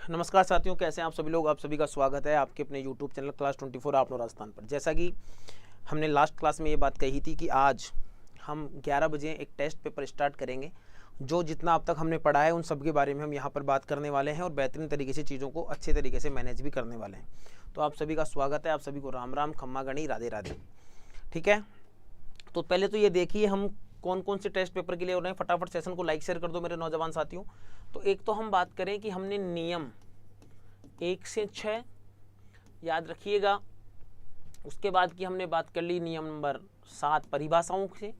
नमस्कार साथियों, कैसे हैं आप सभी लोग। आप सभी का स्वागत है आपके अपने YouTube चैनल क्लास 24 आपनो राजस्थान पर। जैसा कि हमने लास्ट क्लास में ये बात कही थी कि आज हम 11 बजे एक टेस्ट पेपर स्टार्ट करेंगे। जो जितना अब तक हमने पढ़ा है उन सब के बारे में हम यहाँ पर बात करने वाले हैं और बेहतरीन तरीके से चीज़ों को अच्छे तरीके से मैनेज भी करने वाले हैं। तो आप सभी का स्वागत है, आप सभी को राम राम, खम्मा गणी, राधे राधे। ठीक है, तो पहले तो ये देखिए हम कौन कौन से टेस्ट पेपर के लिए हो रहे हैं। फटाफट सेशन को लाइक शेयर कर दो मेरे नौजवान साथियों। तो एक तो हम बात करें कि हमने नियम 1 से 6 याद रखिएगा। उसके बाद की हमने बात कर ली नियम नंबर 7 परिभाषाओं से,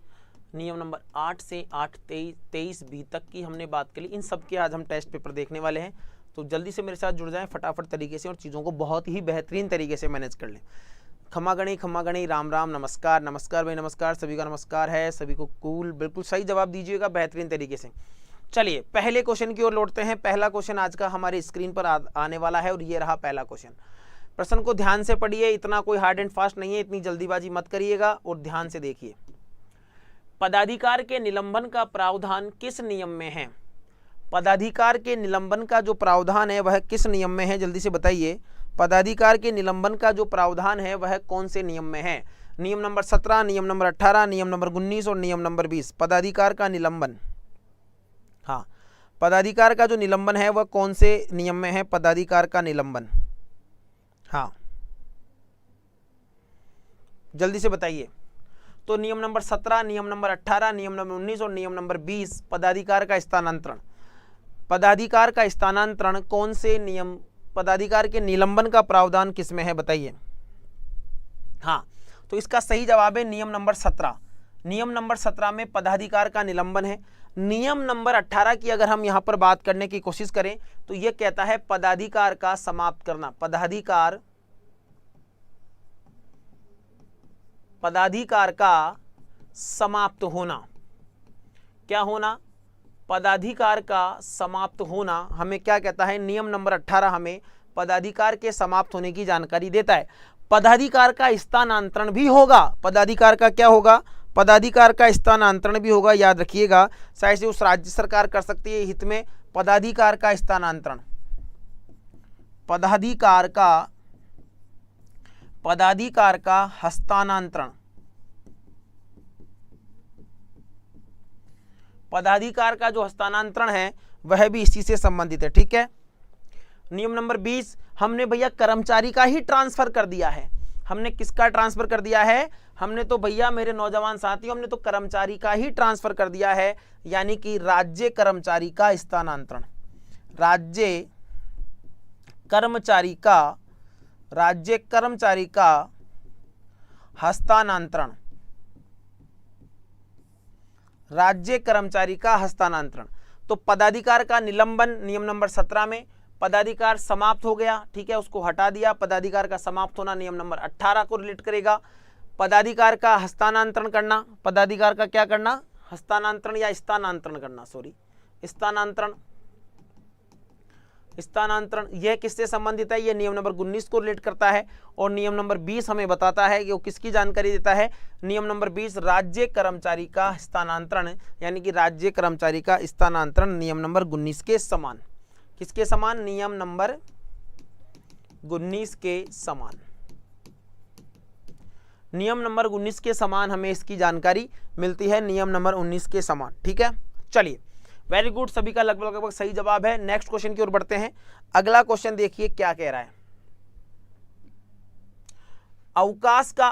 नियम नंबर 8 से 8-23 बी तक की हमने बात कर ली। इन सब के आज हम टेस्ट पेपर देखने वाले हैं। तो जल्दी से मेरे साथ जुड़ जाएं फटाफट तरीके से और चीज़ों को बहुत ही बेहतरीन तरीके से मैनेज कर लें। खम्मा गणी, राम राम, नमस्कार नमस्कार भाई, नमस्कार सभी का नमस्कार है। सभी को कूल बिल्कुल सही जवाब दीजिएगा बेहतरीन तरीके से। चलिए पहले क्वेश्चन की ओर लौटते हैं। पहला क्वेश्चन आज का हमारे स्क्रीन पर आने वाला है और ये रहा पहला क्वेश्चन। प्रश्न को ध्यान से पढ़िए, इतना कोई हार्ड एंड फास्ट नहीं है, इतनी जल्दीबाजी मत करिएगा और ध्यान से देखिए। पदाधिकार के निलंबन का प्रावधान किस नियम में है? पदाधिकार के निलंबन का जो प्रावधान है वह किस नियम में है, जल्दी से बताइए। पदाधिकार के निलंबन का जो प्रावधान है वह कौन से नियम में है? नियम नंबर 17, नियम नंबर 18, नियम नंबर 19 और नियम नंबर 20। पदाधिकार का निलंबन, हाँ, पदाधिकार का जो निलंबन है वह कौन से नियम में है? पदाधिकार का निलंबन, हाँ, जल्दी से बताइए। तो नियम नंबर 17, नियम नंबर 18, नियम नंबर 19 और नियम नंबर 20 पदाधिकार का स्थानांतरण। पदाधिकार का स्थानांतरण कौन से नियम, पदाधिकार के निलंबन का प्रावधान किस में है बताइए। हाँ, तो इसका सही जवाब है नियम नंबर 17। नियम नंबर 17 में पदाधिकार का निलंबन है। नियम नंबर 18 की अगर हम यहां पर बात करने की कोशिश करें तो यह कहता है पदाधिकार का समाप्त करना। पदाधिकार का समाप्त होना, क्या होना? पदाधिकार का समाप्त होना हमें क्या कहता है? नियम नंबर 18 हमें पदाधिकार के समाप्त होने की जानकारी देता है। पदाधिकार का स्थानांतरण भी होगा। पदाधिकार का क्या होगा? पदाधिकार का स्थानांतरण भी होगा, याद रखिएगा। शायद से उस राज्य सरकार कर सकती है हित में पदाधिकार का स्थानांतरण। पदाधिकार का हस्तांतरण, पदाधिकार का जो हस्तांतरण है वह भी इसी से संबंधित है। ठीक है। नियम नंबर 20 हमने भैया कर्मचारी का ही ट्रांसफर कर दिया है। हमने किसका ट्रांसफर कर दिया है? हमने तो भैया मेरे नौजवान साथियों, हमने तो कर्मचारी का ही ट्रांसफर कर दिया है, यानी कि राज्य कर्मचारी का स्थानांतरण। राज्य कर्मचारी का हस्तांतरण, राज्य कर्मचारी का हस्तांतरण। तो पदाधिकार का निलंबन नियम नंबर 17 में, पदाधिकार समाप्त हो गया, ठीक है, उसको हटा दिया। पदाधिकार का समाप्त होना नियम नंबर 18 को रिलेट करेगा। पदाधिकार का हस्तांतरण करना, पदाधिकार का क्या करना? हस्तांतरण या स्थानांतरण करना, सॉरी, स्थानांतरण यह किससे संबंधित है? यह नियम नंबर 19 को रिलेट करता है। और नियम नंबर 20 हमें बताता है कि वो किसकी जानकारी देता है? नियम नंबर 20 राज्य कर्मचारी का हस्तांतरण, यानी कि राज्य कर्मचारी का स्थानांतरण नियम नंबर 19 के समान। किसके समान? नियम नंबर 19 के समान। नियम नंबर 19 के समान हमें इसकी जानकारी मिलती है, नियम नंबर 19 के समान। ठीक है, चलिए, वेरी गुड, सभी का लगभग सही जवाब है। नेक्स्ट क्वेश्चन की ओर बढ़ते हैं। अगला क्वेश्चन देखिए क्या कह रहा है। अवकाश का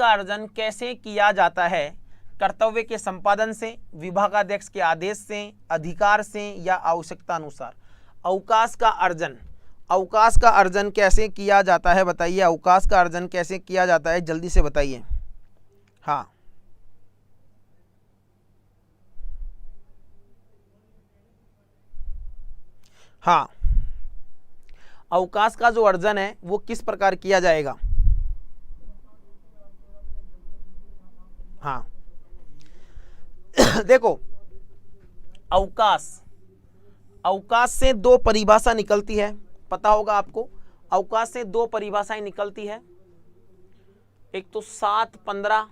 अर्जन कैसे किया जाता है? कर्तव्य के संपादन से, विभागाध्यक्ष के आदेश से, अधिकार से या आवश्यकता अनुसार। अवकाश का अर्जन कैसे किया जाता है बताइए। अवकाश का अर्जन कैसे किया जाता है, जल्दी से बताइए। हाँ, हाँ, अवकाश का जो अर्जन है वो किस प्रकार किया जाएगा? हाँ देखो, अवकाश से दो परिभाषा निकलती है, पता होगा आपको। अवकाश से दो परिभाषाएं निकलती है, एक तो 7-15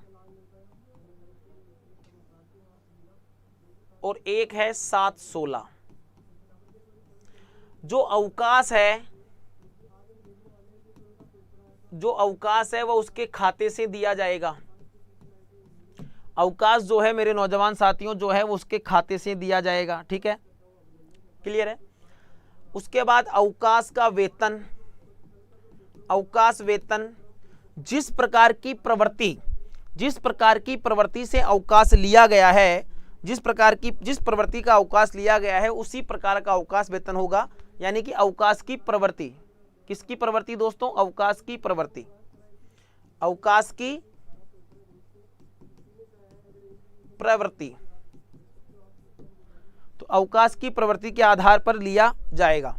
और एक है 7-16। जो अवकाश है वह उसके खाते से दिया जाएगा। अवकाश जो है मेरे नौजवान साथियों जो है वो उसके खाते से दिया जाएगा। ठीक है, क्लियर है। उसके बाद अवकाश का वेतन, अवकाश वेतन जिस प्रकार की प्रवृत्ति से अवकाश लिया गया है, जिस प्रवृत्ति का अवकाश लिया गया है उसी प्रकार का अवकाश वेतन होगा। यानी कि अवकाश की प्रवृत्ति, किसकी प्रवृत्ति दोस्तों? अवकाश की प्रवृत्ति, अवकाश की प्रवृत्ति, तो अवकाश की प्रवृत्ति के आधार पर लिया जाएगा,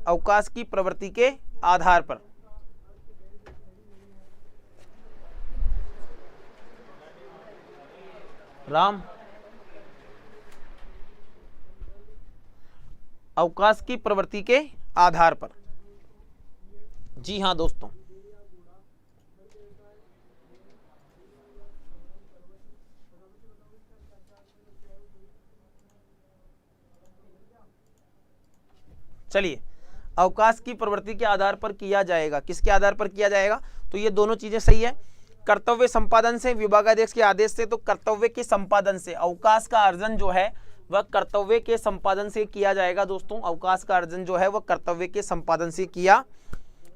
अवकाश की प्रवृत्ति के आधार पर। राम, अवकाश की प्रवृत्ति के आधार पर। जी हां दोस्तों, चलिए, अवकाश की प्रवृत्ति के आधार पर किया जाएगा। किसके आधार पर किया जाएगा? तो ये दोनों चीजें सही है। कर्तव्य संपादन से, विभागाध्यक्ष के आदेश से, तो कर्तव्य के संपादन से अवकाश का अर्जन जो है वह कर्तव्य के संपादन से किया जाएगा दोस्तों। अवकाश का अर्जन जो है वह कर्तव्य के संपादन से किया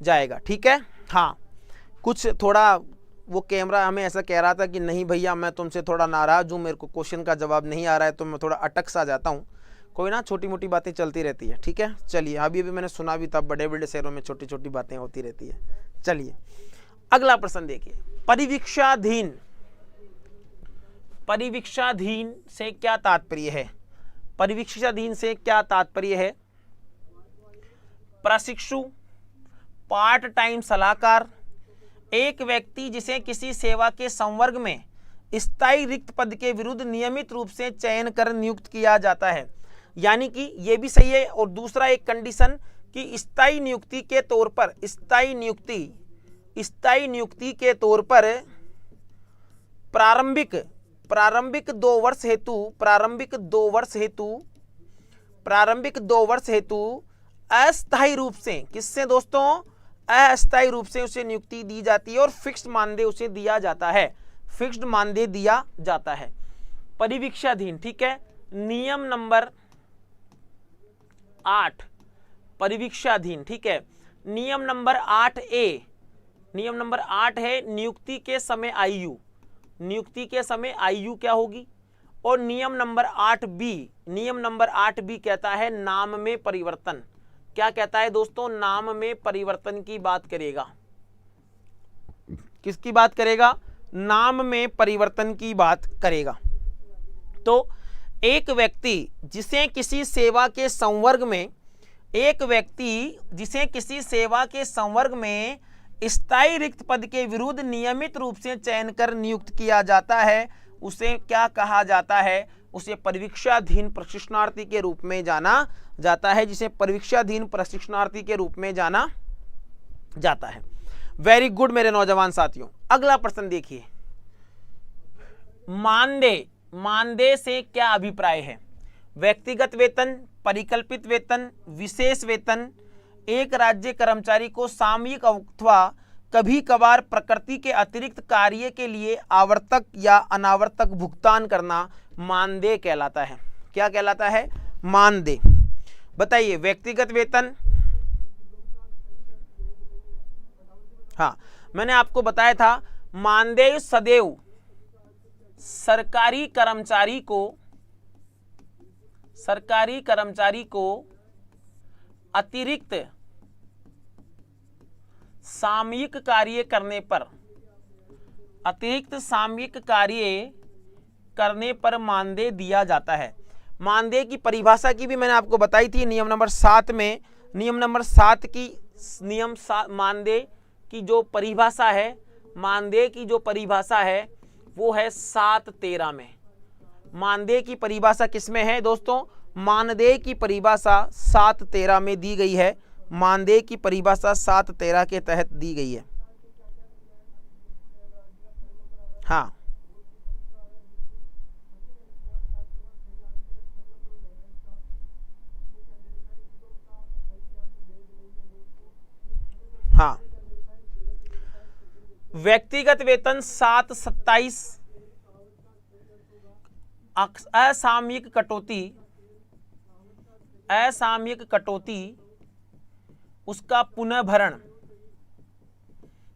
जाएगा। ठीक है। हाँ, कुछ थोड़ा वो कैमरा हमें ऐसा कह रहा था कि नहीं भैया मैं तुमसे थोड़ा नाराज हूँ, मेरे को क्वेश्चन का जवाब नहीं आ रहा है, तो मैं थोड़ा अटक सा जाता हूँ। कोई ना, छोटी मोटी बातें चलती रहती है। ठीक है, चलिए, अभी मैंने सुना भी था बड़े बड़े शहरों में छोटी छोटी बातें होती रहती है। चलिए अगला प्रश्न देखिए, परिवीक्षाधीन, परिवीक्षाधीन से क्या तात्पर्य है? परिवीक्षाधीन से क्या तात्पर्य है? प्रशिक्षु, पार्ट टाइम सलाहकार, एक व्यक्ति जिसे किसी सेवा के संवर्ग में स्थायी रिक्त पद के विरुद्ध नियमित रूप से चयन कर नियुक्त किया जाता है। यानी कि ये भी सही है। और दूसरा एक कंडीशन कि स्थायी नियुक्ति के तौर पर, स्थायी नियुक्ति के तौर पर प्रारंभिक 2 वर्ष हेतु अस्थायी रूप से, किससे दोस्तों? अस्थायी रूप से उसे नियुक्ति दी जाती है और फिक्स्ड मानदेय उसे दिया जाता है, फिक्स्ड मानदेय दिया जाता है। परिवीक्षाधीन। ठीक है, नियम नंबर 8 परिवीक्षाधीन। ठीक है, नियम नंबर 8A, नियम नंबर 8 है नियुक्ति के समय आयु, नियुक्ति के समय आयु क्या होगी? और नियम नंबर 8B कहता है नाम में परिवर्तन। क्या कहता है दोस्तों? नाम में परिवर्तन की बात करेगा। किसकी बात करेगा? नाम में परिवर्तन की बात करेगा। तो एक व्यक्ति जिसे किसी सेवा के संवर्ग में स्थायी रिक्त पद के विरुद्ध नियमित रूप से चयन कर नियुक्त किया जाता है, उसे क्या कहा जाता है? उसे परिवीक्षाधीन प्रशिक्षणार्थी के रूप में जाना जाता है, जिसे परिवीक्षाधीन प्रशिक्षणार्थी के रूप में जाना जाता है। वेरी गुड मेरे नौजवान साथियों। अगला प्रश्न देखिए, मानदेय से क्या अभिप्राय है? व्यक्तिगत वेतन, परिकल्पित वेतन, विशेष वेतन। एक राज्य कर्मचारी को सामयिक अथवा कभी कभार प्रकृति के अतिरिक्त कार्य के लिए आवर्तक या अनावर्तक भुगतान करना मानदेय कहलाता है। क्या कहलाता है? मानदेय। बताइए, व्यक्तिगत वेतन, हाँ मैंने आपको बताया था मानदेय सदैव सरकारी कर्मचारी को अतिरिक्त सामयिक कार्य करने पर मानदेय दिया जाता है। मानदेय की परिभाषा की भी मैंने आपको बताई थी नियम नंबर 7 में। नियम नंबर 7 की मानदेय की जो परिभाषा है, मानदेय की जो परिभाषा है वो है 7-13 में। मानदेय की परिभाषा किसमें है दोस्तों? मानदेय की परिभाषा 7-13 में दी गई है। मानदेय की परिभाषा 7-13 के तहत दी गई है। हाँ, व्यक्तिगत वेतन 727, असामयिक कटौती उसका पुनः भरण।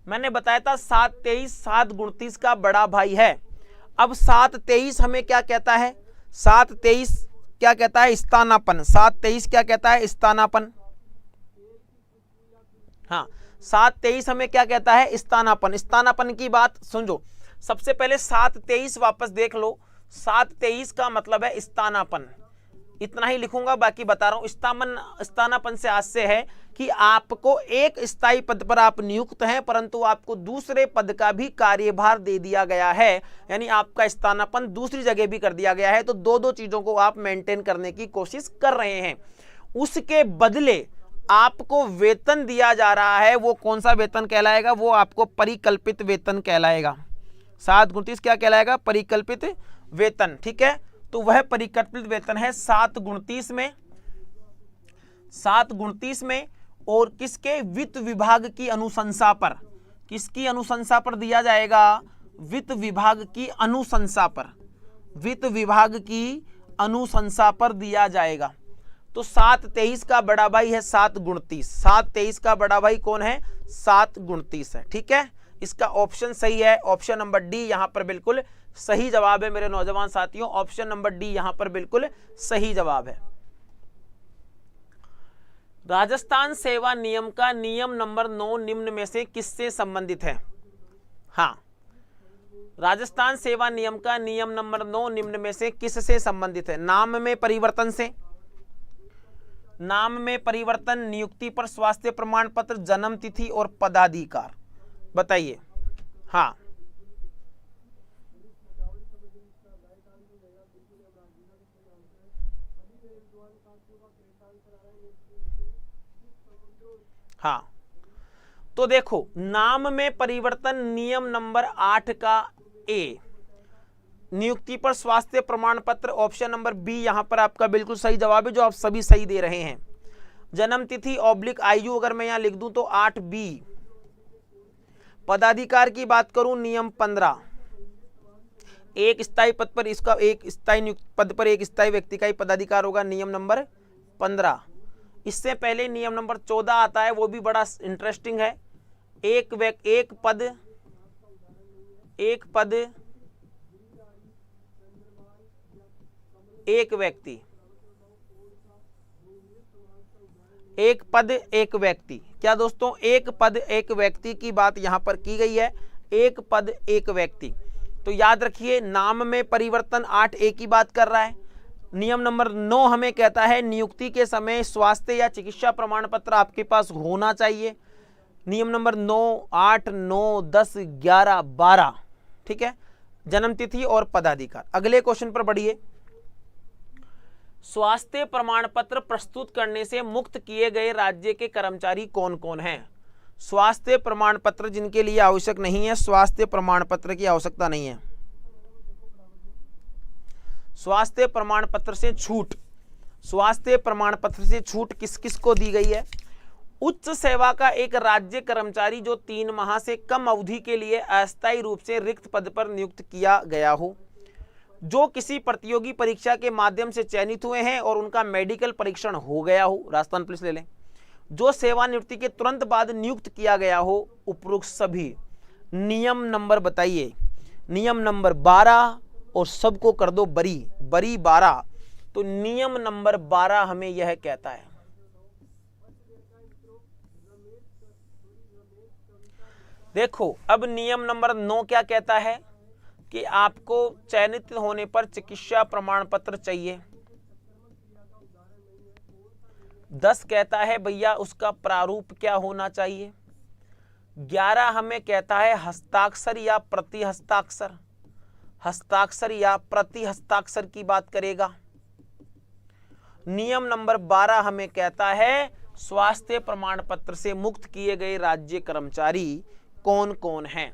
मैंने बताया था 723 729 का बड़ा भाई है। अब 723 हमें क्या कहता है, 723 क्या कहता है, स्थानापन्न। 723 क्या कहता है, स्थानापन्न। हाँ, 723 हमें क्या कहता है, स्थानापन्न। स्थानापन्न की बात समझो। सबसे पहले 723 वापस देख लो, 723 का मतलब है स्थानापन्न। इतना ही लिखूंगा, बाकी बता रहा हूं। स्थानापन्न से आज से है कि आपको एक स्थायी पद पर आप नियुक्त हैं, परंतु आपको दूसरे पद का भी कार्यभार दे दिया गया है, यानी आपका स्थानापन्न दूसरी जगह भी कर दिया गया है। तो दो दो चीजों को आप मेंटेन करने की कोशिश कर रहे हैं। उसके बदले आपको वेतन दिया जा रहा है, वो कौन सा वेतन कहलाएगा, वो आपको परिकल्पित वेतन कहलाएगा। 729 क्या कहलाएगा, परिकल्पित वेतन। ठीक है, तो वह परिकल्पित वेतन है 729 में, 729 में। और किसके, वित्त विभाग की अनुशंसा पर, किसकी अनुशंसा पर दिया जाएगा, वित्त विभाग की अनुशंसा पर, वित्त विभाग की अनुशंसा पर दिया जाएगा। तो 723 का बड़ा भाई है 729, 723 का बड़ा भाई कौन है, 729 है। ठीक है, इसका ऑप्शन सही है, ऑप्शन नंबर डी यहां पर बिल्कुल सही जवाब है मेरे नौजवान साथियों। ऑप्शन नंबर डी यहां पर बिल्कुल सही जवाब है। राजस्थान सेवा नियम का नियम नंबर 9 निम्न में से किससे संबंधित है। हाँ, राजस्थान सेवा नियम का नियम नंबर 9 निम्न में से किससे संबंधित है। नाम में परिवर्तन से, नाम में परिवर्तन, नियुक्ति पर स्वास्थ्य प्रमाण पत्र, जन्म तिथि और पदाधिकार। बताइए। हाँ, हाँ, तो देखो, नाम में परिवर्तन नियम नंबर 8 का ए, नियुक्ति पर स्वास्थ्य प्रमाण पत्र, ऑप्शन नंबर बी यहां पर आपका बिल्कुल सही जवाब है, जो आप सभी सही दे रहे हैं। जन्म तिथि ऑब्लिक आयु अगर मैं यहां लिख दूं तो 8B। पदाधिकार की बात करूं, नियम 15, एक स्थायी पद पर इसका, एक स्थायी नियुक्त पद पर एक स्थायी व्यक्ति का ही पदाधिकार होगा, नियम नंबर 15। इससे पहले नियम नंबर 14 आता है, वो भी बड़ा इंटरेस्टिंग है। एक पद एक व्यक्ति, एक पद एक व्यक्ति। क्या दोस्तों, एक पद एक व्यक्ति की बात यहां पर की गई है, एक पद एक व्यक्ति। तो याद रखिए, नाम में परिवर्तन 8A की बात कर रहा है। नियम नंबर 9 हमें कहता है नियुक्ति के समय स्वास्थ्य या चिकित्सा प्रमाण पत्र आपके पास होना चाहिए। नियम नंबर 9, 8, 9, 10, 11, 12। ठीक है, जन्म तिथि और पदाधिकार। अगले क्वेश्चन पर बढ़िए। स्वास्थ्य प्रमाण पत्र प्रस्तुत करने से मुक्त किए गए राज्य के कर्मचारी कौन कौन हैं। स्वास्थ्य प्रमाण पत्र जिनके लिए आवश्यक नहीं है, स्वास्थ्य प्रमाण पत्र की आवश्यकता नहीं है। स्वास्थ्य प्रमाण पत्र से छूट, स्वास्थ्य प्रमाण पत्र से छूट किस किस को दी गई है। उच्च सेवा का एक राज्य कर्मचारी जो 3 माह से कम अवधि के लिए अस्थायी रूप से रिक्त पद पर नियुक्त किया गया हो, जो किसी प्रतियोगी परीक्षा के माध्यम से चयनित हुए हैं और उनका मेडिकल परीक्षण हो गया हो, राजस्थान पुलिस ले लें, जो सेवानिवृत्ति के तुरंत बाद नियुक्त किया गया हो, उपरोक्त सभी। नियम नंबर बताइए, नियम नंबर 12 और सबको कर दो बरी 12। तो नियम नंबर 12 हमें यह कहता है, देखो अब नियम नंबर 9 क्या कहता है कि आपको चयनित होने पर चिकित्सा प्रमाण पत्र चाहिए। 10 कहता है भैया उसका प्रारूप क्या होना चाहिए। 11 हमें कहता है हस्ताक्षर या प्रति हस्ताक्षर, हस्ताक्षर या प्रति हस्ताक्षर की बात करेगा। नियम नंबर 12 हमें कहता है स्वास्थ्य प्रमाण पत्र से मुक्त किए गए राज्य कर्मचारी कौन कौन हैं।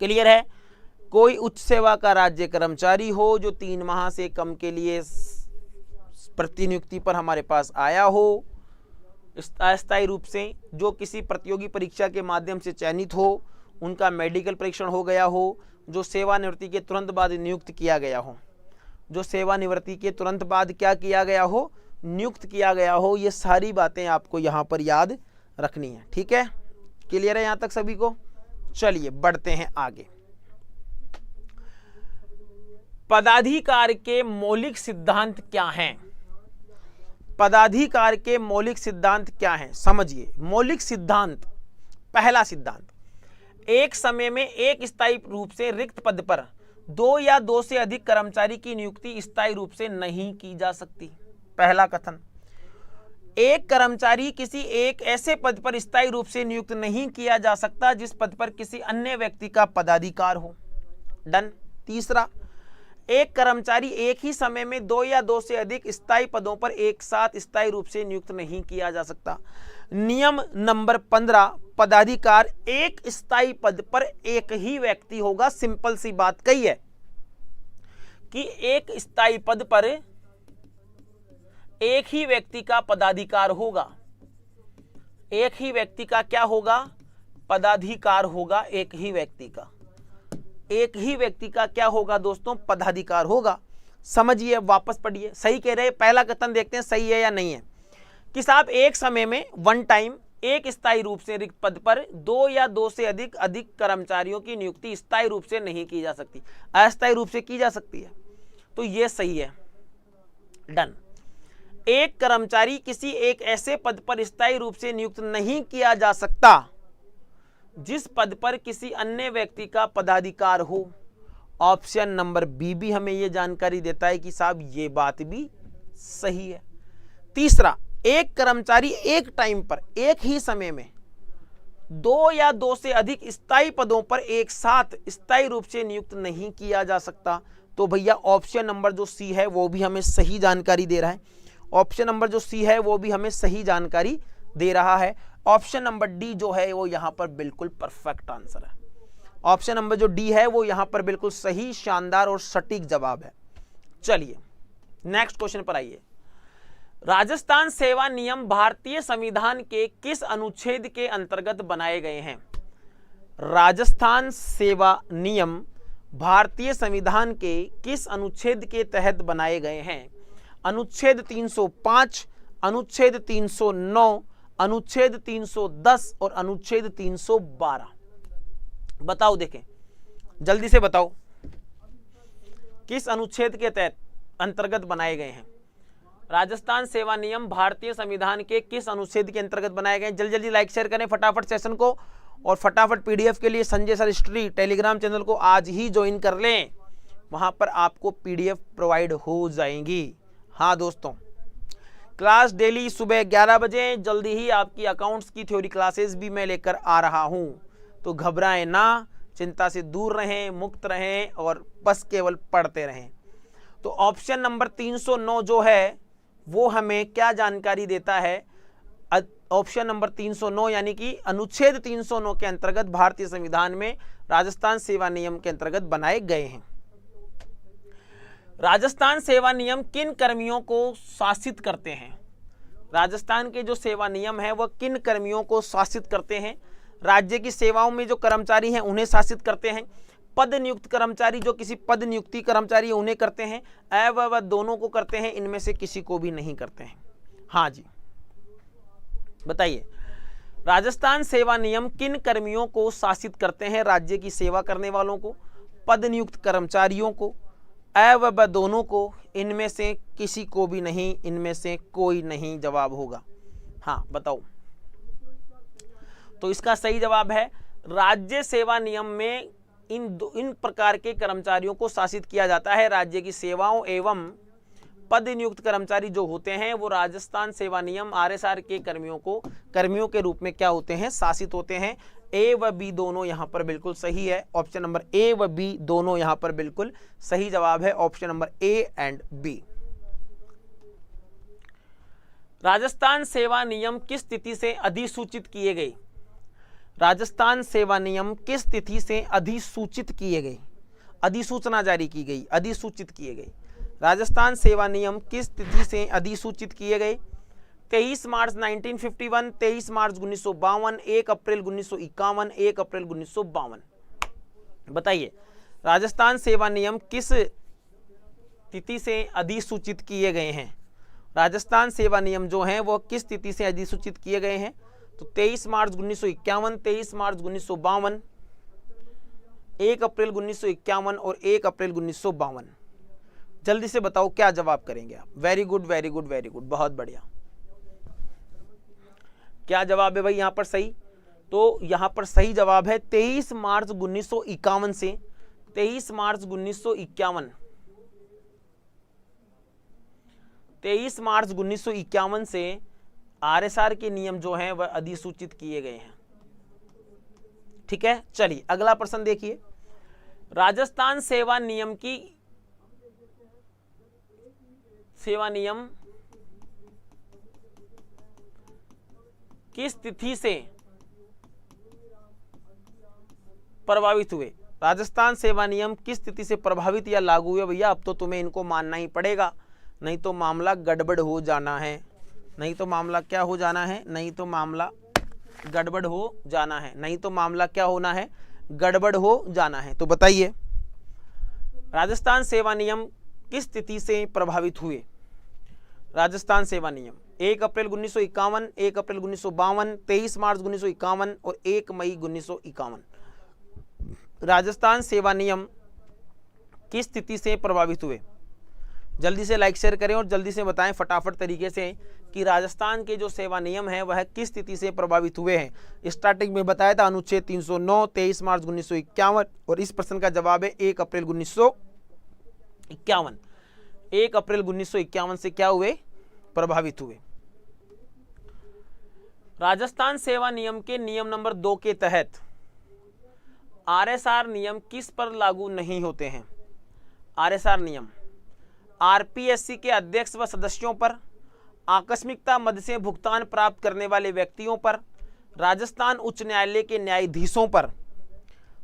क्लियर है। कोई उच्च सेवा का राज्य कर्मचारी हो जो 3 माह से कम के लिए प्रतिनियुक्ति पर हमारे पास आया हो, अस्थायी रूप से, जो किसी प्रतियोगी परीक्षा के माध्यम से चयनित हो, उनका मेडिकल परीक्षण हो गया हो, जो सेवानिवृत्ति के तुरंत बाद नियुक्त किया गया हो, जो सेवानिवृत्ति के तुरंत बाद क्या किया गया हो, नियुक्त किया गया हो। ये सारी बातें आपको यहाँ पर याद रखनी है। ठीक है, क्लियर है यहाँ तक सभी को? चलिए बढ़ते हैं आगे। पदाधिकार के मौलिक सिद्धांत क्या हैं? पदाधिकार के मौलिक सिद्धांत क्या हैं? समझिए। मौलिक सिद्धांत, पहला सिद्धांत, एक समय में एक स्थायी रूप से रिक्त पद पर 2 या 2 से अधिक कर्मचारी की नियुक्ति स्थायी रूप से नहीं की जा सकती। पहला कथन, एक कर्मचारी किसी एक ऐसे पद पर स्थायी रूप से नियुक्त नहीं किया जा सकता जिस पद पर किसी अन्य व्यक्ति का पदाधिकार हो। डन। तीसरा, एक कर्मचारी एक ही समय में 2 या 2 से अधिक स्थायी पदों पर एक साथ स्थायी रूप से नियुक्त नहीं किया जा सकता। नियम नंबर 15, पदाधिकार एक स्थायी पद पर एक ही व्यक्ति होगा। सिंपल सी बात कही है कि एक स्थायी पद पर एक ही व्यक्ति का पदाधिकार होगा। एक ही व्यक्ति का क्या होगा? पदाधिकार होगा। एक ही व्यक्ति का, एक ही व्यक्ति का क्या होगा दोस्तों? पदाधिकार होगा। समझिए, वापस पढ़िए। सही कह रहे हैं? पहला कथन देखते हैं सही है या नहीं है कि साहब एक समय में वन टाइम एक स्थायी रूप से रिक्त पद पर 2 या 2 से अधिक कर्मचारियों की नियुक्ति स्थायी रूप से नहीं की जा सकती, अस्थायी रूप से की जा सकती है। तो ये सही है। डन। एक कर्मचारी किसी एक ऐसे पद पर स्थायी रूप से नियुक्त नहीं किया जा सकता जिस पद पर किसी अन्य व्यक्ति का पदाधिकार हो। ऑप्शन नंबर बी भी हमें यह जानकारी देता है कि साहब ये बात भी सही है। तीसरा, एक कर्मचारी एक टाइम पर एक ही समय में 2 या 2 से अधिक स्थायी पदों पर एक साथ स्थायी रूप से नियुक्त नहीं किया जा सकता। तो भैया ऑप्शन नंबर जो सी है वो भी हमें सही जानकारी दे रहा है। ऑप्शन नंबर जो सी है वो भी हमें सही जानकारी दे रहा है। ऑप्शन नंबर डी जो है वो यहां पर बिल्कुल परफेक्ट आंसर है। ऑप्शन नंबर जो डी है वो यहां पर बिल्कुल सही, शानदार और सटीक जवाब है। चलिए नेक्स्ट क्वेश्चन पर आइए। राजस्थान सेवा नियम भारतीय संविधान के किस अनुच्छेद के अंतर्गत बनाए गए हैं? राजस्थान सेवा नियम भारतीय संविधान के किस अनुच्छेद के तहत बनाए गए हैं? अनुच्छेद 305, अनुच्छेद 309, अनुच्छेद 310 और अनुच्छेद 312। बताओ, देखें जल्दी से बताओ किस अनुच्छेद के तहत अंतर्गत बनाए गए हैं? राजस्थान सेवा नियम भारतीय संविधान के किस अनुच्छेद के अंतर्गत बनाए गए? जल्दी जल्दी लाइक शेयर करें फटाफट सेशन को, और फटाफट पीडीएफ के लिए Sanjay sir history Telegram channel को आज ही ज्वाइन कर लें। वहां पर आपको पीडीएफ प्रोवाइड हो जाएंगी। हाँ दोस्तों, क्लास डेली सुबह 11 बजे जल्दी ही आपकी अकाउंट्स की थ्योरी क्लासेस भी मैं लेकर आ रहा हूं। तो घबराएं ना, चिंता से दूर रहें, मुक्त रहें और बस केवल पढ़ते रहें। तो ऑप्शन नंबर 309 जो है वो हमें क्या जानकारी देता है? ऑप्शन नंबर 309 यानी कि अनुच्छेद 309 के अंतर्गत भारतीय संविधान में राजस्थान सेवा नियम के अंतर्गत बनाए गए हैं। राजस्थान सेवा नियम किन कर्मियों को शासित करते हैं? राजस्थान के जो सेवा नियम है वह किन कर्मियों को शासित करते हैं? राज्य की सेवाओं में जो कर्मचारी हैं उन्हें शासित करते हैं। पद नियुक्त कर्मचारी जो किसी पद नियुक्ति कर्मचारी है उन्हें करते हैं। वह दोनों को करते हैं, इनमें से किसी को भी नहीं करते हैं। हाँ जी बताइए, राजस्थान सेवा नियम किन कर्मियों को शासित करते हैं? राज्य की सेवा करने वालों को, पद नियुक्त कर्मचारियों को, वह दोनों को, इनमें से किसी को भी नहीं, इनमें से कोई नहीं जवाब होगा। हाँ बताओ। तो इसका सही जवाब है राज्य सेवा नियम में इन प्रकार के कर्मचारियों को शासित किया जाता है। राज्य की सेवाओं एवं पद नियुक्त कर्मचारी जो होते हैं वो राजस्थान सेवा नियम आरएसआर के कर्मियों के रूप में क्या होते हैं? शासित होते हैं। ए व बी दोनों यहां पर बिल्कुल सही है। ऑप्शन नंबर ए व बी दोनों यहां पर बिल्कुल सही जवाब है। Option number A and B. Rajasthan सेवा नियम किस तिथि से अधिसूचित किए गए? राजस्थान सेवा नियम किस तिथि से अधिसूचित किए गए? अधिसूचना जारी की गई, अधिसूचित किए गए। राजस्थान सेवा नियम किस तिथि से अधिसूचित किए गए? 23 मार्च 1951, 23 मार्च 1952, 1 अप्रैल 1951, 1 अप्रैल 1952। बताइए राजस्थान सेवा नियम किस तिथि से अधिसूचित किए गए हैं? राजस्थान सेवा नियम जो हैं वो किस तिथि से अधिसूचित किए गए हैं? तो 23 मार्च 1951, 23 मार्च 1952, 1 अप्रैल 1951 और 1 अप्रैल 1952। जल्दी से बताओ क्या जवाब करेंगे आप? Very good very good very good, बहुत बढ़िया। क्या जवाब है भाई यहां पर सही? तो यहां पर सही जवाब है 23 मार्च 1951 से 23 मार्च 1951, 23 मार्च 1951 से आरएसआर के नियम जो हैं वह अधिसूचित किए गए हैं। ठीक है, चलिए अगला प्रश्न देखिए। राजस्थान सेवा नियम किस तिथि से प्रभावित हुए? राजस्थान सेवा नियम किस तिथि से प्रभावित या लागू हुए? भैया अब तो तुम्हें इनको मानना ही पड़ेगा, नहीं तो मामला गड़बड़ हो जाना है। नहीं तो मामला क्या हो जाना है? नहीं तो मामला गड़बड़ हो जाना है। नहीं तो मामला क्या होना है? गड़बड़ हो जाना है। तो बताइए राजस्थान सेवा नियम किस तिथि से प्रभावित हुए? राजस्थान सेवा नियम 1 अप्रैल 1951, 1 अप्रैल 1952, 23 मार्च 1951 और 1 मई 1951। राजस्थान सेवा नियम किस तिथि से प्रभावित हुए? जल्दी से लाइक शेयर करें और जल्दी से बताएं फटाफट तरीके से कि राजस्थान के जो सेवा नियम है वह किस तिथि से प्रभावित हुए हैं। स्टार्टिंग में बताया था अनुच्छेद 309, 23 मार्च 1951 और इस प्रश्न का जवाब है 1 अप्रैल 1951। 1 अप्रैल 1951 से क्या हुए? प्रभावित हुए। राजस्थान सेवा नियम के नियम नंबर 2 के तहत आरएसआर नियम किस पर लागू नहीं होते हैं? आरएसआर नियम आरपीएससी के अध्यक्ष व सदस्यों पर, आकस्मिकता मद से भुगतान प्राप्त करने वाले व्यक्तियों पर, राजस्थान उच्च न्यायालय के न्यायाधीशों पर,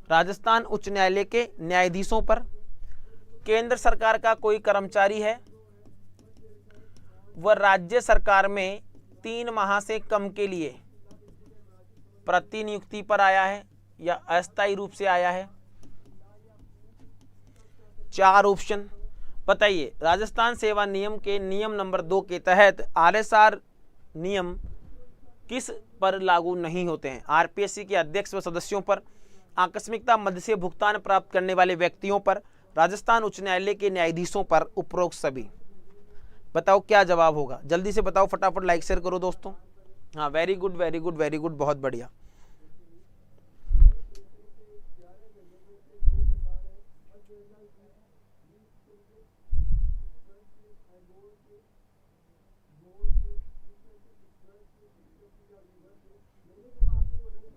राजस्थान उच्च न्यायालय के न्यायाधीशों पर, केंद्र सरकार का कोई कर्मचारी है वह राज्य सरकार में 3 माह से कम के लिए प्रतिनियुक्ति पर आया है या अस्थायी रूप से आया है? 4 ऑप्शन बताइए। राजस्थान सेवा नियम के नियम नंबर 2 के तहत आरएसआर नियम किस पर लागू नहीं होते हैं? आरपीएससी के अध्यक्ष व सदस्यों पर, आकस्मिकता मद से भुगतान प्राप्त करने वाले व्यक्तियों पर, राजस्थान उच्च न्यायालय के न्यायाधीशों पर, उपरोक्त सभी। बताओ क्या जवाब होगा? जल्दी से बताओ फटाफट, लाइक शेयर करो दोस्तों। हाँ very good very good very good, बहुत बढ़िया।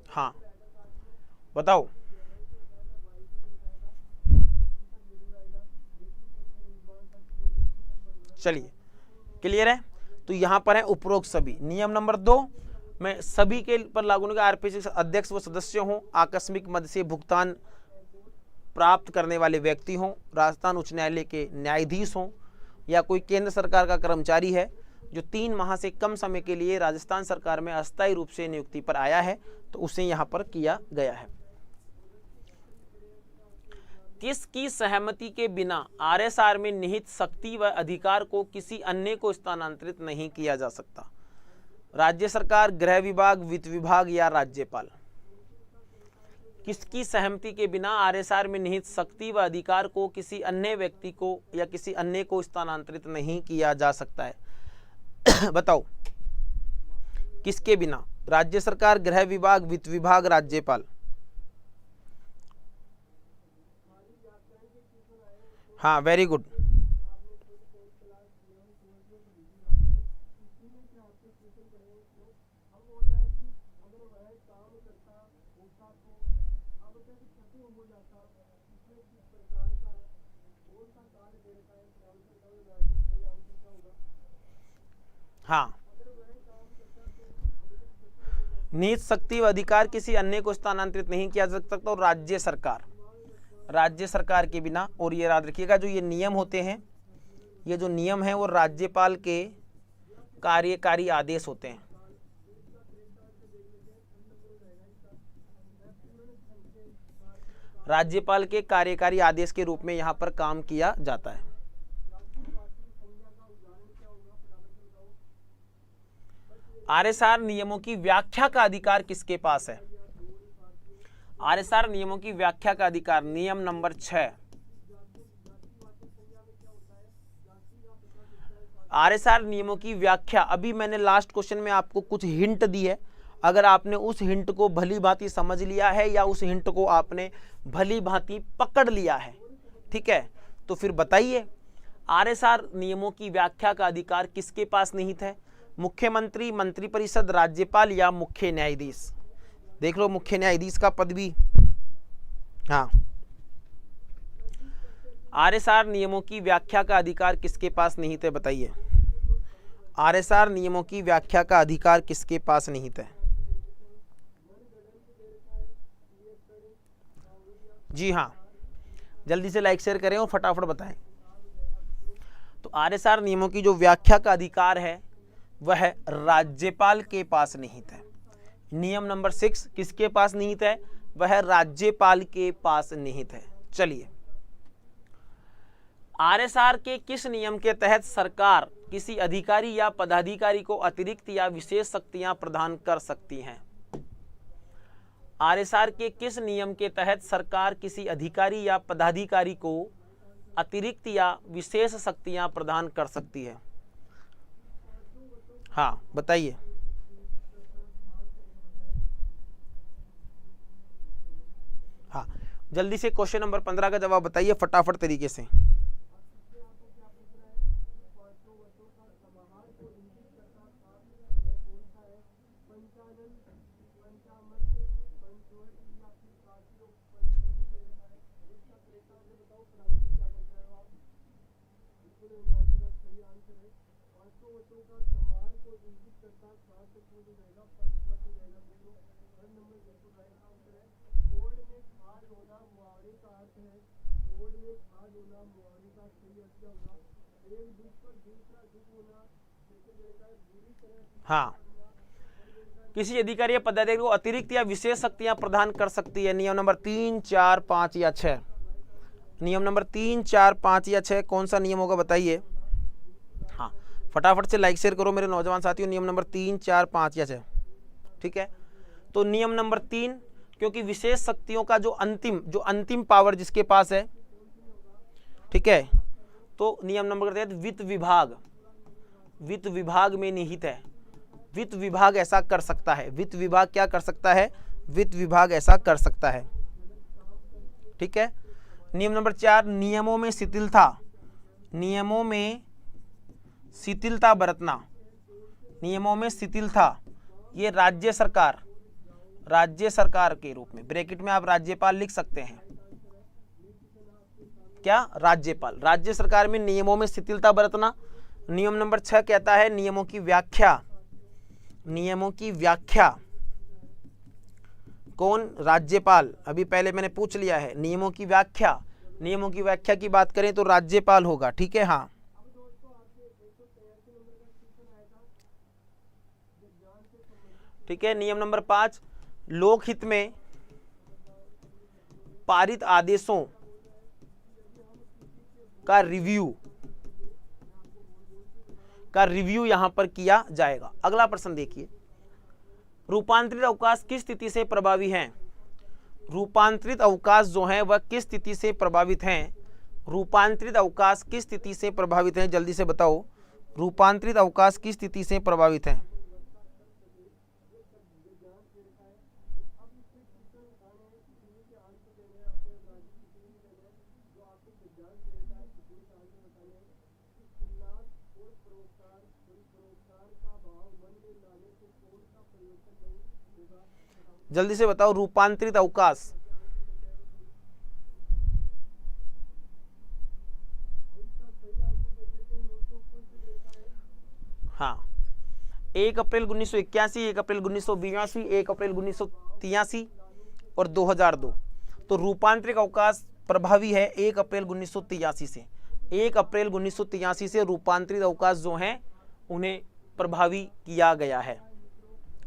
हाँ बताओ। चलिए क्लियर है। तो यहां पर है उपरोक्त सभी। नियम नंबर 2 में सभी के पर लागू होगा। आरपीएससी अध्यक्ष व सदस्य हों, आकस्मिक मद से भुगतान प्राप्त करने वाले व्यक्ति हों, राजस्थान उच्च न्यायालय के न्यायाधीश हों या कोई केंद्र सरकार का कर्मचारी है जो 3 माह से कम समय के लिए राजस्थान सरकार में अस्थायी रूप से नियुक्ति पर आया है, तो उसे यहां पर किया गया है। किसकी सहमति के बिना आरएसआर में निहित शक्ति व अधिकार को किसी अन्य को स्थानांतरित नहीं किया जा सकता? राज्य सरकार, गृह विभाग, वित्त विभाग या राज्यपाल? किसकी सहमति के बिना आरएसआर में निहित शक्ति व अधिकार को किसी अन्य व्यक्ति को या किसी अन्य को स्थानांतरित नहीं किया जा सकता है? बताओ किसके बिना? राज्य सरकार, गृह विभाग, वित्त विभाग, राज्यपाल? हाँ वेरी गुड। हाँ निहित शक्ति व अधिकार किसी अन्य को स्थानांतरित नहीं किया जा सकता। तो राज्य सरकार, राज्य सरकार के बिना। और ये याद रखिएगा जो ये नियम होते हैं, ये जो नियम है वो राज्यपाल के कार्यकारी आदेश होते हैं। राज्यपाल के कार्यकारी आदेश के रूप में यहाँ पर काम किया जाता है। आरएसआर नियमों की व्याख्या का अधिकार किसके पास है? आरएसआर नियमों की व्याख्या का अधिकार नियम नंबर 6। आरएसआर नियमों की व्याख्या, अभी मैंने लास्ट क्वेश्चन में आपको कुछ हिंट दी है, अगर आपने उस हिंट को भली भांति समझ लिया है या उस हिंट को आपने भली भांति पकड़ लिया है, ठीक है, तो फिर बताइए आरएसआर नियमों की व्याख्या का अधिकार किसके पास निहित है? मुख्यमंत्री, मंत्रिपरिषद, राज्यपाल या मुख्य न्यायाधीश? देख लो मुख्य न्यायाधीश का पद भी। हाँ, आरएसआर नियमों की व्याख्या का अधिकार किसके पास निहित है? बताइए आरएसआर नियमों की व्याख्या का अधिकार किसके पास निहित है? जी हाँ, जल्दी से लाइक शेयर करें और फटाफट बताएं। तो आरएसआर नियमों की जो व्याख्या का अधिकार है वह राज्यपाल के पास निहित है। नियम नंबर 6 किसके पास निहित है? वह राज्यपाल के पास निहित है। चलिए, आरएसआर के किस नियम के तहत सरकार किसी अधिकारी या पदाधिकारी को अतिरिक्त या विशेष शक्तियां प्रदान कर सकती हैं? आरएसआर के किस नियम के तहत सरकार किसी अधिकारी या पदाधिकारी को अतिरिक्त या विशेष शक्तियां प्रदान कर सकती है? हाँ, बताइए। हाँ, जल्दी से क्वेश्चन नंबर 15 का जवाब बताइए फटाफट तरीके से। हाँ, किसी अधिकारी या पदाधिकारी को अतिरिक्त या विशेष शक्तियां प्रदान कर सकती है। नियम नंबर 3, 4, 5 या 6? नियम नंबर 3, 4, 5 या 6 कौन सा नियम होगा? बताइए। हाँ, फटाफट से लाइक शेयर करो मेरे नौजवान साथियों। नियम नंबर 3, 4, 5 या 6? ठीक है, तो नियम नंबर 3, क्योंकि विशेष शक्तियों का जो अंतिम पावर जिसके पास है, ठीक है, तो नियम नंबर के तहत वित्त विभाग में निहित है। वित्त विभाग ऐसा कर सकता है। वित्त विभाग क्या कर सकता है? वित्त विभाग ऐसा कर सकता है। ठीक है, नियम नंबर 4, नियमों में शिथिलता बरतना। नियमों में शिथिलता, ये राज्य सरकार के रूप में, ब्रैकेट में आप राज्यपाल लिख सकते हैं। क्या? राज्यपाल। राज्य सरकार में नियमों में शिथिलता बरतना। नियम नंबर 6 कहता है नियमों की व्याख्या कौन? राज्यपाल। अभी पहले मैंने पूछ लिया है, नियमों की व्याख्या की बात करें तो राज्यपाल होगा। ठीक है, हाँ, ठीक है। नियम नंबर 5, लोकहित में पारित आदेशों का रिव्यू यहां पर किया जाएगा। अगला प्रश्न देखिए, रूपांतरित अवकाश किस स्थिति से प्रभावी हैं? रूपांतरित अवकाश जो है वह किस स्थिति से प्रभावित हैं? रूपांतरित अवकाश किस स्थिति से प्रभावित हैं? जल्दी से बताओ, रूपांतरित अवकाश किस स्थिति से प्रभावित हैं? जल्दी से बताओ, रूपांतरित अवकाश। हाँ, 1 अप्रैल 1981, 1 अप्रैल 1982, 1 अप्रैल 1983 और 2002। तो रूपांतरित अवकाश प्रभावी है 1 अप्रैल 1983 से। 1 अप्रैल 1983 से रूपांतरित अवकाश जो हैं उन्हें प्रभावी किया गया है।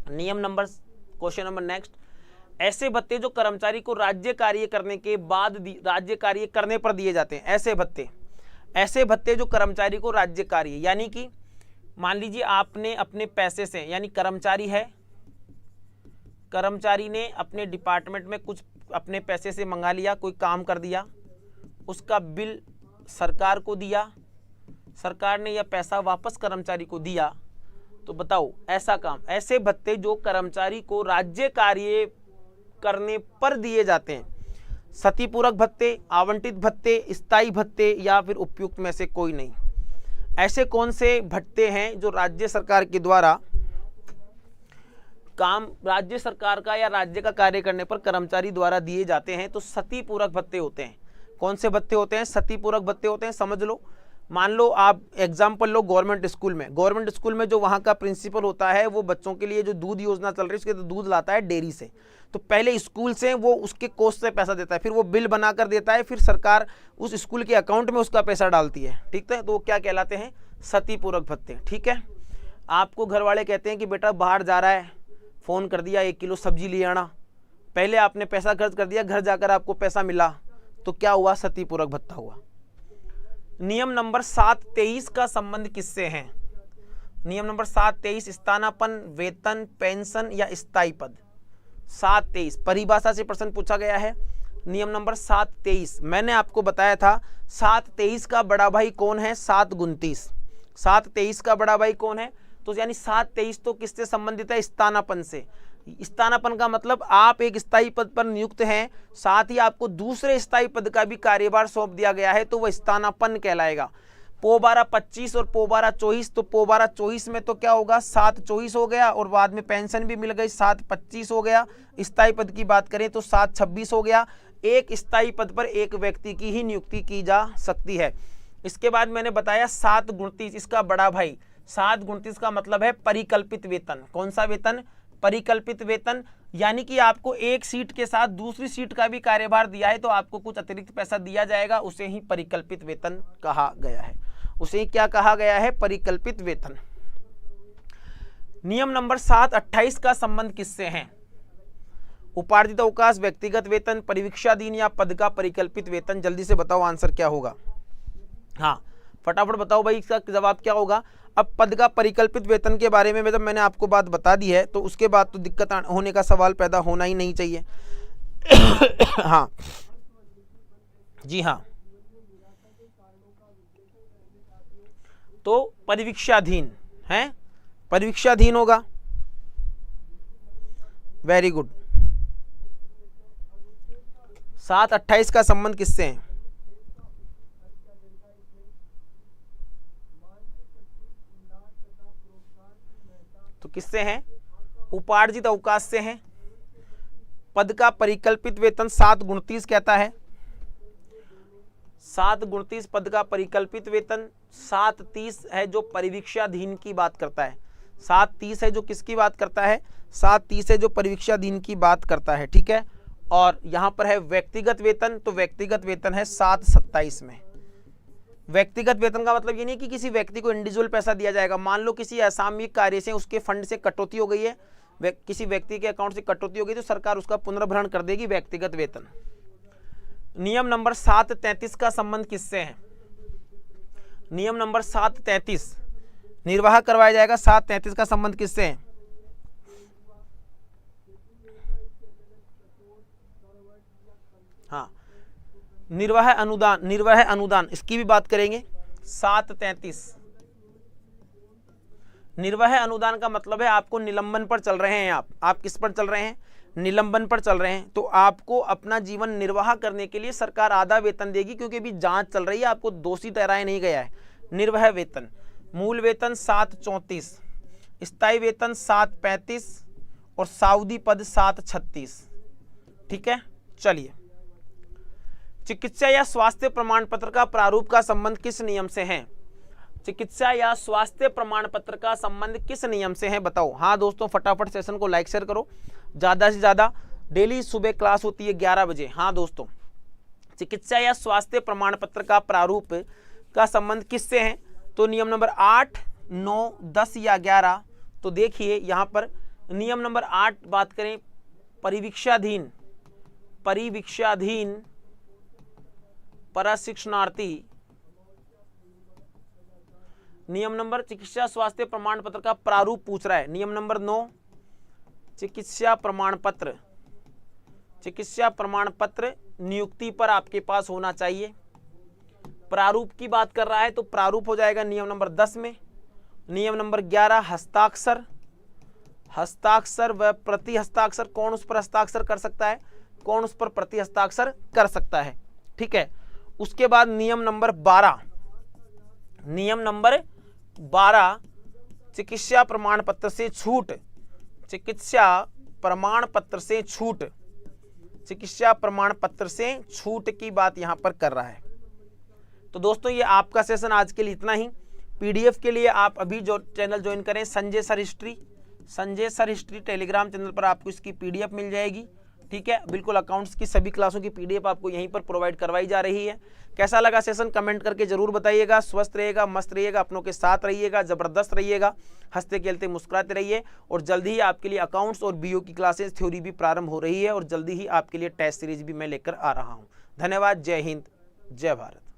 नियम नंबर, क्वेश्चन नंबर नेक्स्ट, ऐसे भत्ते जो कर्मचारी को राज्य कार्य करने के बाद राज्य कार्य करने पर दिए जाते हैं। ऐसे भत्ते जो कर्मचारी को राज्य कार्य, यानी कि मान लीजिए आपने अपने पैसे से, यानी कर्मचारी ने अपने डिपार्टमेंट में कुछ अपने पैसे से मंगा लिया, कोई काम कर दिया, उसका बिल सरकार को दिया, सरकार ने यह पैसा वापस कर्मचारी को दिया, तो बताओ ऐसा काम, ऐसे भत्ते जो कर्मचारी को राज्य कार्य करने पर दिए जाते हैं, क्षतिपूरक भत्ते, आवंटित भत्ते, स्थायी भत्ते या फिर उपयुक्त में से कोई नहीं। ऐसे कौन से भत्ते हैं जो राज्य सरकार के द्वारा काम, राज्य सरकार का या राज्य का कार्य करने पर कर्मचारी द्वारा दिए जाते हैं? तो क्षतिपूरक भत्ते होते हैं। कौन से भत्ते होते हैं? क्षतिपूरक भत्ते होते हैं। समझ लो, मान लो आप एग्जाम्पल लो गवर्नमेंट स्कूल में जो वहाँ का प्रिंसिपल होता है वो बच्चों के लिए जो दूध योजना चल रही है उसके तो दूध लाता है डेयरी से, तो पहले स्कूल से वो उसके कोष से पैसा देता है, फिर वो बिल बना कर देता है, फिर सरकार उस स्कूल के अकाउंट में उसका पैसा डालती है। ठीक है, तो वो क्या कहलाते हैं? क्षतिपूरक भत्ते। ठीक है, आपको घर वाले कहते हैं कि बेटा बाहर जा रहा है, फ़ोन कर दिया 1 किलो सब्जी ले आना, पहले आपने पैसा खर्च कर दिया, घर जाकर आपको पैसा मिला, तो क्या हुआ? क्षतिपूरक भत्ता हुआ। नियम नंबर 723 का संबंध किससे है? नियम नंबर 723, स्थानापन्न, वेतन, पेंशन या स्थायी पद। 723 परिभाषा से प्रश्न पूछा गया है। नियम नंबर 723 मैंने आपको बताया था, 723 का बड़ा भाई कौन है? 729। 723 का बड़ा भाई कौन है? तो यानी 723 तो किससे संबंधित है? स्थानापन्न से। स्थानापन्न का मतलब आप एक स्थायी पद पर नियुक्त हैं, साथ ही आपको दूसरे स्थायी पद का भी कार्यभार सौंप दिया गया है, तो वह स्थानापन्न कहलाएगा। पो 12 25 और पो 12 24, तो पो 12 24 में तो क्या होगा? 7 24 हो गया, और बाद में पेंशन भी मिल गई, 7 25 हो गया। स्थायी पद की बात करें तो 7 26 हो गया। एक स्थायी पद पर एक व्यक्ति की ही नियुक्ति की जा सकती है। इसके बाद मैंने बताया 729, इसका बड़ा भाई। 729 का मतलब है परिकल्पित वेतन। कौन सा वेतन? परिकल्पित वेतन, यानी कि आपको एक सीट के साथ दूसरी सीट का भी कार्यभार दिया है तो आपको कुछ अतिरिक्त पैसा दिया जाएगा, उसे ही परिकल्पित वेतन कहा गया है। उसे क्या कहा गया है? परिकल्पित वेतन। नियम नंबर 728 का संबंध किससे है? उपार्जित अवकाश, व्यक्तिगत वेतन, परिवीक्षाधीन या पद का परिकल्पित वेतन। जल्दी से बताओ आंसर क्या होगा? हाँ फटाफट बताओ भाई, इसका जवाब क्या होगा? अब पद का परिकल्पित वेतन के बारे में जब मैंने आपको बात बता दी है तो उसके बाद तो दिक्कत होने का सवाल पैदा होना ही नहीं चाहिए। हाँ जी हाँ, तो परिवीक्षाधीन है, परिवीक्षाधीन होगा। Very good. 728 का संबंध किससे है? तो किससे हैं? उपार्जित अवकाश से हैं। पद का परिकल्पित वेतन 729 कहता है। 729 पद का परिकल्पित वेतन। 730 है जो परिवीक्षाधीन की बात करता है। 730 है जो किसकी बात करता है? 730 है जो परिवीक्षाधीन की बात करता है। ठीक है, और यहां पर है व्यक्तिगत वेतन, तो व्यक्तिगत वेतन है 727 में। व्यक्तिगत वेतन का मतलब ये नहीं कि किसी व्यक्ति को इंडिविजुअल पैसा दिया जाएगा। मान लो किसी असामयिक कार्य से उसके फंड से कटौती हो गई है, किसी व्यक्ति के अकाउंट से कटौती हो गई तो सरकार उसका पुनर्भरण कर देगी, व्यक्तिगत वेतन। नियम नंबर 733 का संबंध किससे है? नियम नंबर 733 निर्वाह करवाया जाएगा। 733 का संबंध किससे है? हाँ, निर्वाह अनुदान, निर्वाह अनुदान इसकी भी बात करेंगे। 733 निर्वाह अनुदान का मतलब है आपको निलंबन पर चल रहे हैं, आप किस पर चल रहे हैं? निलंबन पर चल रहे हैं, तो आपको अपना जीवन निर्वाह करने के लिए सरकार आधा वेतन देगी, क्योंकि अभी जांच चल रही है, आपको दोषी ठहराया नहीं गया है। निर्वाह वेतन, मूल वेतन 734, स्थायी वेतन 735 और साउदी पद 736। ठीक है, चलिए। चिकित्सा या स्वास्थ्य प्रमाण पत्र का प्रारूप का संबंध किस नियम से है? चिकित्सा या स्वास्थ्य प्रमाण पत्र का संबंध किस नियम से है? बताओ। हाँ दोस्तों, फटाफट सेशन को लाइक शेयर करो, ज़्यादा से ज़्यादा। डेली सुबह क्लास होती है 11 बजे। हाँ दोस्तों, चिकित्सा या स्वास्थ्य प्रमाण पत्र का प्रारूप का संबंध किससे है? तो नियम नंबर 8, 9, 10 या 11, तो देखिए यहाँ पर नियम नंबर 8 बात करें परिवीक्षाधीन प्रशिक्षणार्थी, नियम नंबर चिकित्सा स्वास्थ्य प्रमाण पत्र का प्रारूप पूछ रहा है। नियम नंबर 9 चिकित्सा प्रमाण पत्र नियुक्ति पर आपके पास होना चाहिए। प्रारूप की बात कर रहा है तो प्रारूप हो जाएगा नियम नंबर 10 में। नियम नंबर 11 हस्ताक्षर व प्रति हस्ताक्षर, कौन उस पर हस्ताक्षर कर सकता है, कौन उस पर प्रति हस्ताक्षर कर सकता है, ठीक है। उसके बाद नियम नंबर 12 चिकित्सा प्रमाण पत्र से छूट, चिकित्सा प्रमाण पत्र से छूट की बात यहां पर कर रहा है। तो दोस्तों ये आपका सेशन आज के लिए इतना ही। पीडीएफ के लिए आप अभी जो चैनल ज्वाइन करें Sanjay sir history Telegram channel पर आपको इसकी पीडीएफ मिल जाएगी, ठीक है। बिल्कुल अकाउंट्स की सभी क्लासों की पीडीएफ आपको यहीं पर प्रोवाइड करवाई जा रही है। कैसा लगा सेशन कमेंट करके जरूर बताइएगा। स्वस्थ रहिएगा, मस्त रहिएगा, अपनों के साथ रहिएगा, जबरदस्त रहिएगा, हंसते खेलते मुस्कुराते रहिए। और जल्दी ही आपके लिए अकाउंट्स और बीओ की क्लासेस थ्योरी भी प्रारंभ हो रही है और जल्दी ही आपके लिए टेस्ट सीरीज भी मैं लेकर आ रहा हूँ। धन्यवाद। जय हिंद, जय भारत।